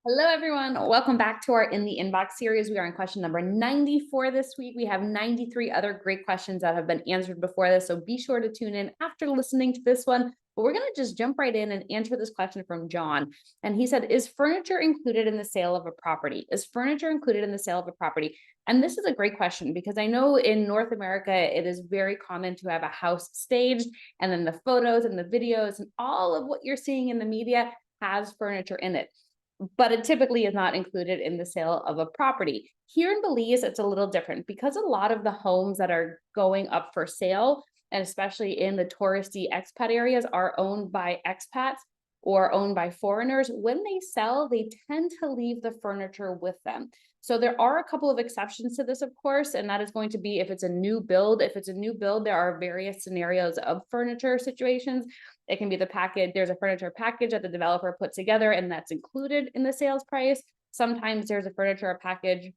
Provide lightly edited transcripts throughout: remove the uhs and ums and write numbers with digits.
Hello, everyone. Welcome back to our In the Inbox series. We are on question number 94 this week. We have 93 other great questions that have been answered before this, so be sure to tune in after listening to this one. But we're going to just jump right in and answer this question from John. And he said, is furniture included in the sale of a property? Is furniture included in the sale of a property? And this is a great question because I know in North America, it is very common to have a house staged, and then the photos and the videos and all of what you're seeing in the media has furniture in it, but it typically is not included in the sale of a property. Here in Belize, it's a little different because a lot of the homes that are going up for sale, and especially in the touristy expat areas, are owned by expats or owned by foreigners. When they sell, they tend to leave the furniture with them. So there are a couple of exceptions to this, of course, and that is going to be if it's a new build. If it's a new build, there are various scenarios of furniture situations. It can be the package. There's a furniture package that the developer put together, and that's included in the sales price. Sometimes there's a furniture package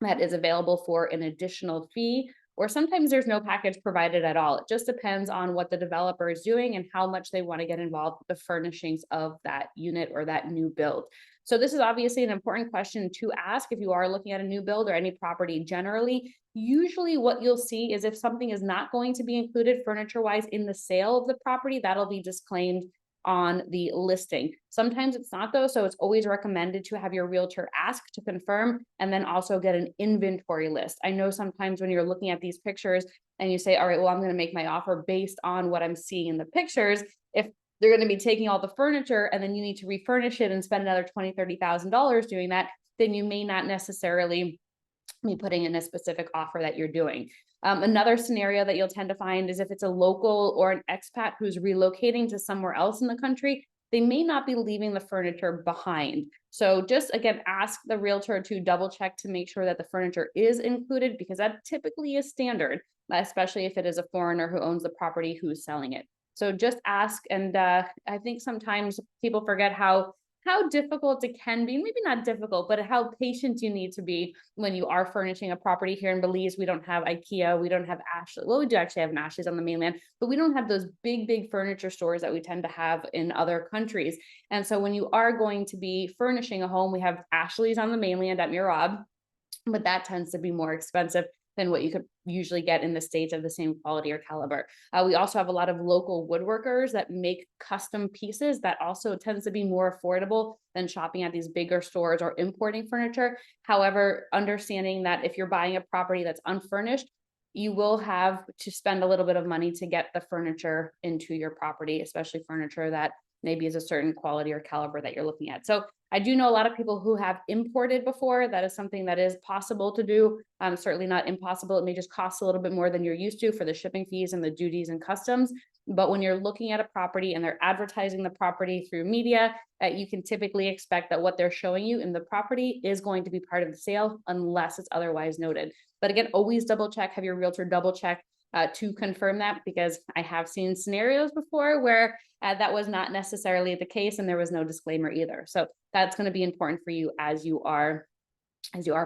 that is available for an additional fee, or sometimes there's no package provided at all. It just depends on what the developer is doing and how much they want to get involved with the furnishings of that unit or that new build. So this is obviously an important question to ask if you are looking at a new build or any property generally. Usually what you'll see is if something is not going to be included furniture-wise in the sale of the property, that'll be disclaimed on the listing. Sometimes it's not though, so it's always recommended to have your realtor ask to confirm and then also get an inventory list. I know sometimes when you're looking at these pictures and you say, all right, well, I'm going to make my offer based on what I'm seeing in the pictures. If they're going to be taking all the furniture and then you need to refurnish it and spend another $20,000, $30,000 doing that, then you may not necessarily be putting in a specific offer that you're doing. Another scenario that you'll tend to find is if it's a local or an expat who's relocating to somewhere else in the country, they may not be leaving the furniture behind. So just again, ask the realtor to double check to make sure that the furniture is included, because that typically is standard, especially if it is a foreigner who owns the property who's selling it. So just ask. And I think sometimes people forget how difficult it can be, maybe not difficult, but how patient you need to be when you are furnishing a property. Here in Belize, we don't have IKEA, we don't have Ashley. Well, we do actually have an Ashley's on the mainland, but we don't have those big furniture stores that we tend to have in other countries. And so when you are going to be furnishing a home, we have Ashley's on the mainland at Murab, but that tends to be more expensive than what you could usually get in the States of the same quality or caliber. We also have a lot of local woodworkers that make custom pieces that also tends to be more affordable than shopping at these bigger stores or importing furniture. However, understanding that if you're buying a property that's unfurnished, you will have to spend a little bit of money to get the furniture into your property, especially furniture that maybe is a certain quality or caliber that you're looking at. So I do know a lot of people who have imported before. That is something that is possible to do. Certainly not impossible. It may just cost a little bit more than you're used to for the shipping fees and the duties and customs. But when you're looking at a property and they're advertising the property through media, you can typically expect that what they're showing you in the property is going to be part of the sale unless it's otherwise noted. But again, always double check, have your realtor double check to confirm that, because I have seen scenarios before where that was not necessarily the case and there was no disclaimer either. So that's going to be important for you as you are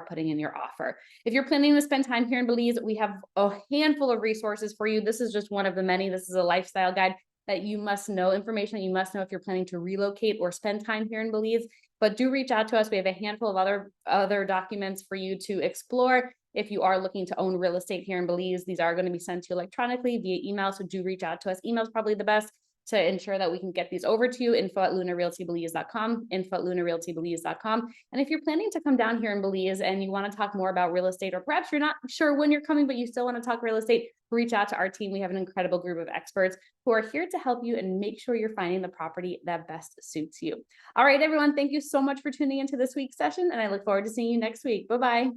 putting in your offer. If you're planning to spend time here in Belize, we have a handful of resources for you. This is just one of the many. This is a lifestyle guide that you must know, information that you must know if you're planning to relocate or spend time here in Belize. But do reach out to us. We have a handful of other documents for you to explore. If you are looking to own real estate here in Belize, these are going to be sent to you electronically via email. So do reach out to us. Email is probably the best to ensure that we can get these over to you. info@lunarealtybelize.com, info@lunarealtybelize.com. And if you're planning to come down here in Belize and you want to talk more about real estate, or perhaps you're not sure when you're coming, but you still want to talk real estate, reach out to our team. We have an incredible group of experts who are here to help you and make sure you're finding the property that best suits you. All right, everyone, thank you so much for tuning into this week's session, and I look forward to seeing you next week. Bye-bye.